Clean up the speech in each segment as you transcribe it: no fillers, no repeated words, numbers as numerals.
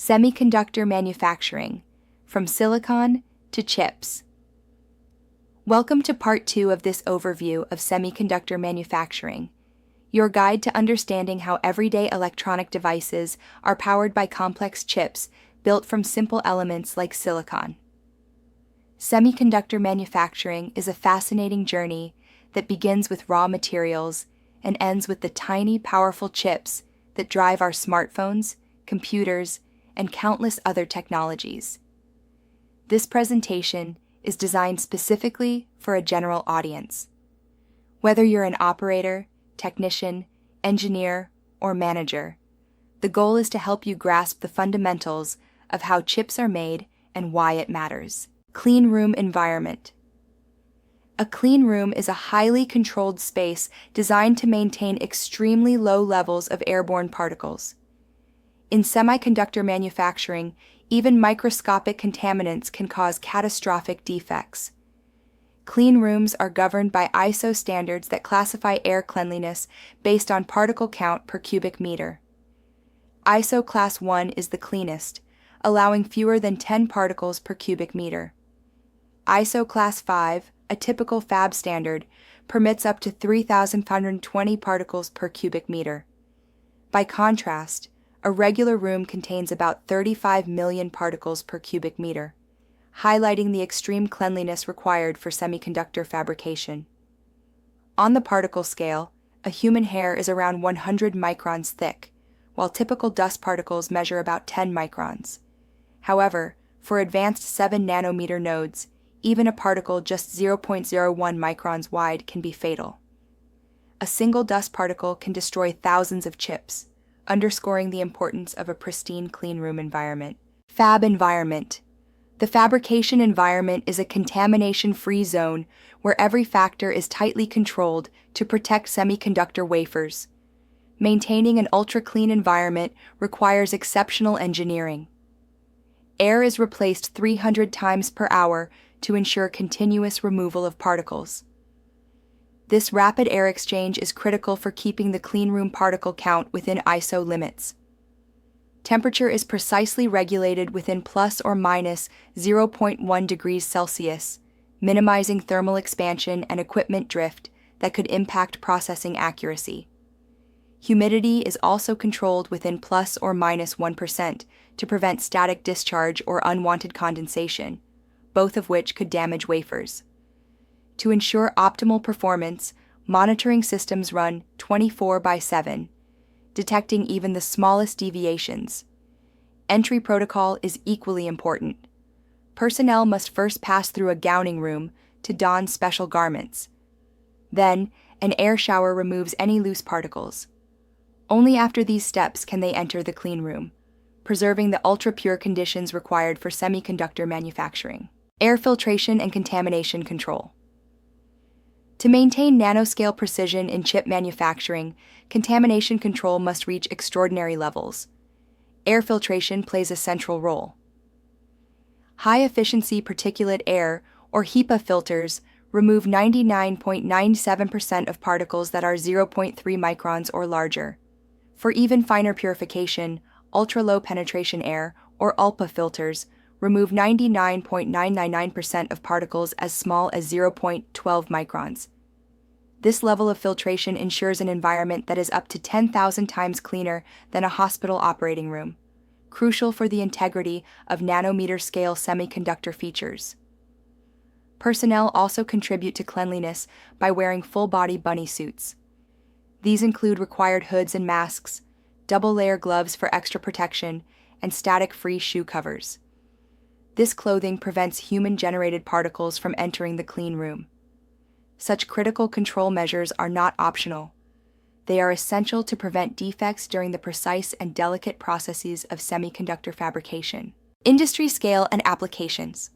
Semiconductor manufacturing, from silicon to chips. Welcome to part 2 of this overview of semiconductor manufacturing, your guide to understanding how everyday electronic devices are powered by complex chips built from simple elements like silicon. Semiconductor manufacturing is a fascinating journey that begins with raw materials and ends with the tiny, powerful chips that drive our smartphones, computers, and countless other technologies. This presentation is designed specifically for a general audience. Whether you're an operator, technician, engineer, or manager, the goal is to help you grasp the fundamentals of how chips are made and why it matters. Clean room environment. A clean room is a highly controlled space designed to maintain extremely low levels of airborne particles. In semiconductor manufacturing, even microscopic contaminants can cause catastrophic defects. Clean rooms are governed by ISO standards that classify air cleanliness based on particle count per cubic meter. ISO Class 1 is the cleanest, allowing fewer than 10 particles per cubic meter. ISO Class 5, a typical fab standard, permits up to 3,520 particles per cubic meter. By contrast, a regular room contains about 35 million particles per cubic meter, highlighting the extreme cleanliness required for semiconductor fabrication. On the particle scale, a human hair is around 100 microns thick, while typical dust particles measure about 10 microns. However, for advanced 7-nanometer nodes, even a particle just 0.01 microns wide can be fatal. A single dust particle can destroy thousands of chips, underscoring the importance of a pristine cleanroom environment. Fab environment. The fabrication environment is a contamination-free zone where every factor is tightly controlled to protect semiconductor wafers. Maintaining an ultra-clean environment requires exceptional engineering. Air is replaced 300 times per hour to ensure continuous removal of particles. This rapid air exchange is critical for keeping the cleanroom particle count within ISO limits. Temperature is precisely regulated within plus or minus 0.1 degrees Celsius, minimizing thermal expansion and equipment drift that could impact processing accuracy. Humidity is also controlled within plus or minus 1% to prevent static discharge or unwanted condensation, both of which could damage wafers. To ensure optimal performance, monitoring systems run 24/7, detecting even the smallest deviations. Entry protocol is equally important. Personnel must first pass through a gowning room to don special garments. Then, an air shower removes any loose particles. Only after these steps can they enter the clean room, preserving the ultra-pure conditions required for semiconductor manufacturing. Air filtration and contamination control. To maintain nanoscale precision in chip manufacturing, contamination control must reach extraordinary levels. Air filtration plays a central role. High-efficiency particulate air, or HEPA filters, remove 99.97% of particles that are 0.3 microns or larger. For even finer purification, ultra-low penetration air, or ULPA filters, remove 99.999% of particles as small as 0.12 microns. This level of filtration ensures an environment that is up to 10,000 times cleaner than a hospital operating room, crucial for the integrity of nanometer-scale semiconductor features. Personnel also contribute to cleanliness by wearing full-body bunny suits. These include required hoods and masks, double-layer gloves for extra protection, and static-free shoe covers. This clothing prevents human-generated particles from entering the clean room. Such critical control measures are not optional. They are essential to prevent defects during the precise and delicate processes of semiconductor fabrication. Industry scale and applications.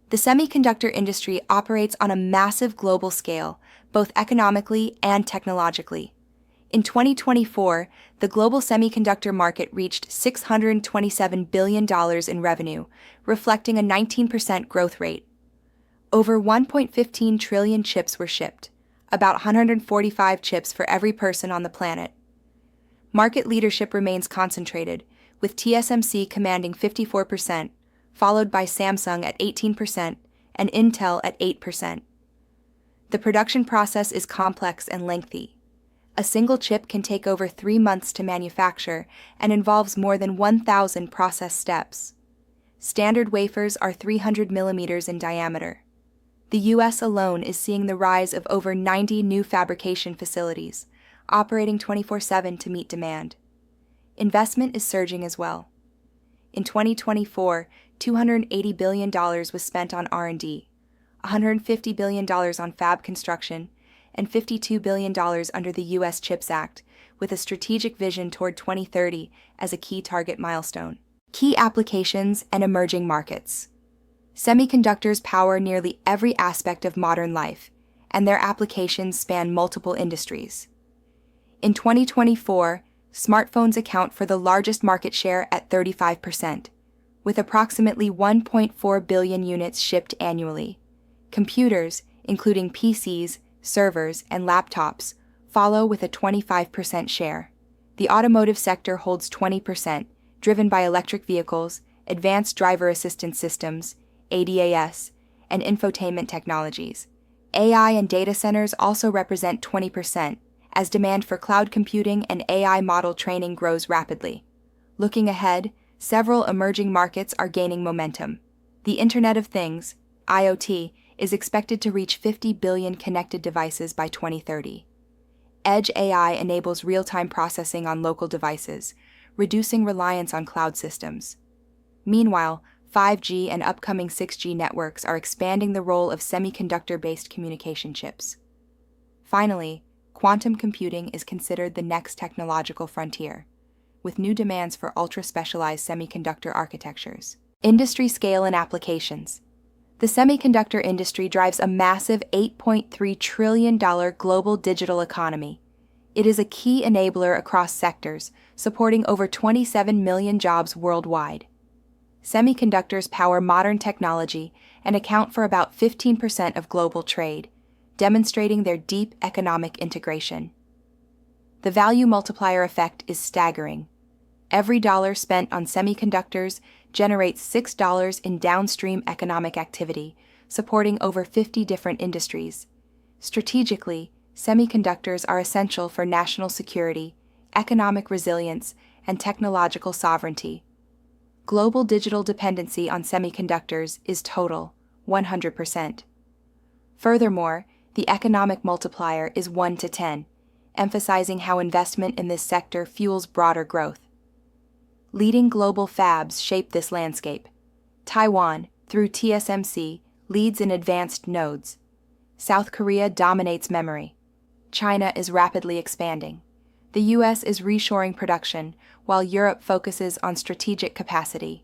The semiconductor industry operates on a massive global scale, both economically and technologically. In 2024, the global semiconductor market reached $627 billion in revenue, reflecting a 19% growth rate. Over 1.15 trillion chips were shipped, about 145 chips for every person on the planet. Market leadership remains concentrated, with TSMC commanding 54%, followed by Samsung at 18% and Intel at 8%. The production process is complex and lengthy. A single chip can take over 3 months to manufacture and involves more than 1,000 process steps. Standard wafers are 300 millimeters in diameter. The U.S. alone is seeing the rise of over 90 new fabrication facilities, operating 24/7 to meet demand. Investment is surging as well. In 2024, $280 billion was spent on R&D, $150 billion on fab construction, and $52 billion under the U.S. CHIPS Act, with a strategic vision toward 2030 as a key target milestone. Key applications and emerging markets. Semiconductors power nearly every aspect of modern life, and their applications span multiple industries. In 2024, smartphones account for the largest market share at 35%, with approximately 1.4 billion units shipped annually. Computers, including PCs, servers, and laptops, follow with a 25% share. The automotive sector holds 20%, driven by electric vehicles, advanced driver assistance systems, ADAS, and infotainment technologies. AI and data centers also represent 20%, as demand for cloud computing and AI model training grows rapidly. Looking ahead, several emerging markets are gaining momentum. The Internet of Things, IoT, is expected to reach 50 billion connected devices by 2030. Edge AI enables real-time processing on local devices, reducing reliance on cloud systems. Meanwhile, 5G and upcoming 6G networks are expanding the role of semiconductor-based communication chips. Finally, quantum computing is considered the next technological frontier, with new demands for ultra-specialized semiconductor architectures. Industry scale and applications. The semiconductor industry drives a massive $8.3 trillion global digital economy. It is a key enabler across sectors, supporting over 27 million jobs worldwide. Semiconductors power modern technology and account for about 15% of global trade, demonstrating their deep economic integration. The value multiplier effect is staggering. Every dollar spent on semiconductors generates $6 in downstream economic activity, supporting over 50 different industries. Strategically, semiconductors are essential for national security, economic resilience, and technological sovereignty. Global digital dependency on semiconductors is total, 100%. Furthermore, the economic multiplier is 1 to 10, emphasizing how investment in this sector fuels broader growth. Leading global fabs shape this landscape. Taiwan, through TSMC, leads in advanced nodes. South Korea dominates memory. China is rapidly expanding. The U.S. is reshoring production, while Europe focuses on strategic capacity.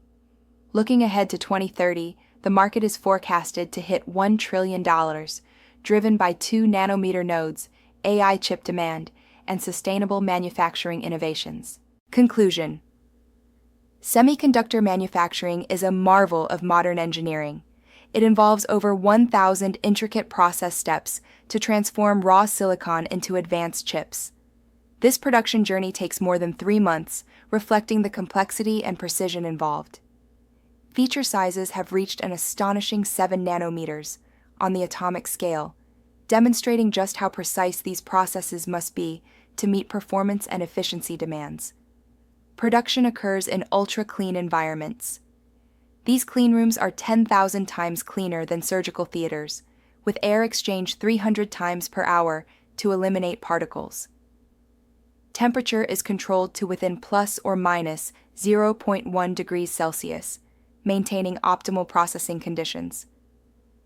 Looking ahead to 2030, the market is forecasted to hit $1 trillion, driven by 2-nanometer nodes, AI chip demand, and sustainable manufacturing innovations. Conclusion. Semiconductor manufacturing is a marvel of modern engineering. It involves over 1,000 intricate process steps to transform raw silicon into advanced chips. This production journey takes more than 3 months, reflecting the complexity and precision involved. Feature sizes have reached an astonishing 7 nanometers on the atomic scale, demonstrating just how precise these processes must be to meet performance and efficiency demands. Production occurs in ultra-clean environments. These cleanrooms are 10,000 times cleaner than surgical theaters, with air exchange 300 times per hour to eliminate particles. Temperature is controlled to within plus or minus 0.1 degrees Celsius, maintaining optimal processing conditions.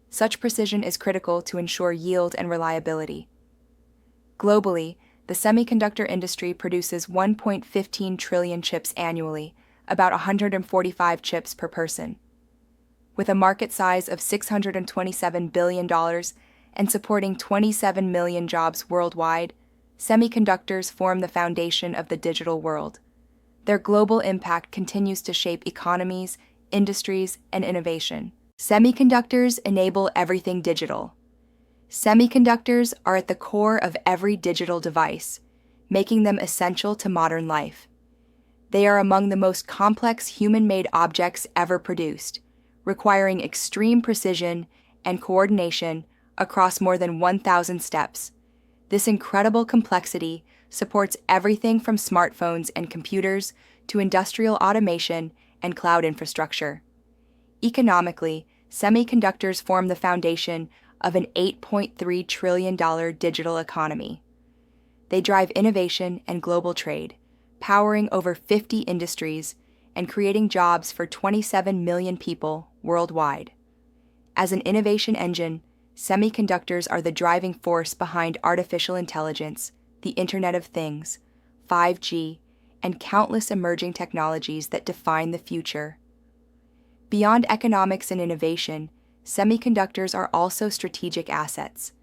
Such precision is critical to ensure yield and reliability. Globally, the semiconductor industry produces 1.15 trillion chips annually, about 145 chips per person. With a market size of $627 billion and supporting 27 million jobs worldwide, semiconductors form the foundation of the digital world. Their global impact continues to shape economies, industries, and innovation. Semiconductors enable everything digital. Semiconductors are at the core of every digital device, making them essential to modern life. They are among the most complex human-made objects ever produced, requiring extreme precision and coordination across more than 1,000 steps. This incredible complexity supports everything from smartphones and computers to industrial automation and cloud infrastructure. Economically, semiconductors form the foundation of an $8.3 trillion digital economy. They drive innovation and global trade, powering over 50 industries and creating jobs for 27 million people worldwide. As an innovation engine, semiconductors are the driving force behind artificial intelligence, the Internet of Things, 5G, and countless emerging technologies that define the future. Beyond economics and innovation, semiconductors are also strategic assets.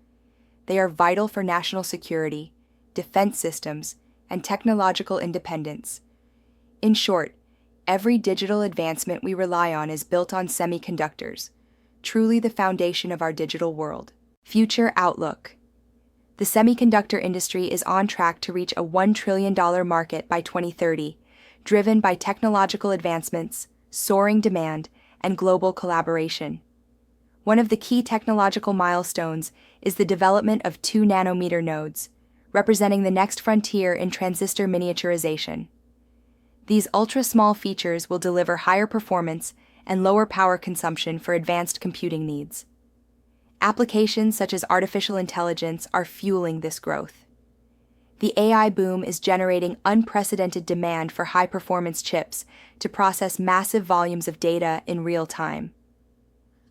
They are vital for national security, defense systems, and technological independence. In short, every digital advancement we rely on is built on semiconductors, truly the foundation of our digital world. Future outlook. The semiconductor industry is on track to reach a $1 trillion market by 2030, driven by technological advancements, soaring demand, and global collaboration. One of the key technological milestones is the development of 2-nanometer nodes, representing the next frontier in transistor miniaturization. These ultra-small features will deliver higher performance and lower power consumption for advanced computing needs. Applications such as artificial intelligence are fueling this growth. The AI boom is generating unprecedented demand for high-performance chips to process massive volumes of data in real time.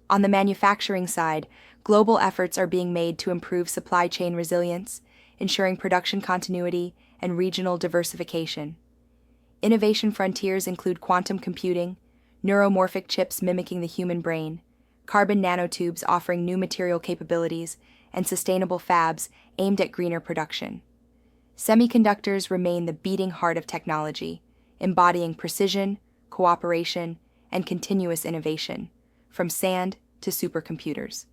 On the manufacturing side, global efforts are being made to improve supply chain resilience, ensuring production continuity and regional diversification. Innovation frontiers include quantum computing, neuromorphic chips mimicking the human brain, carbon nanotubes offering new material capabilities, and sustainable fabs aimed at greener production. Semiconductors remain the beating heart of technology, embodying precision, cooperation, and continuous innovation, from sand to supercomputers.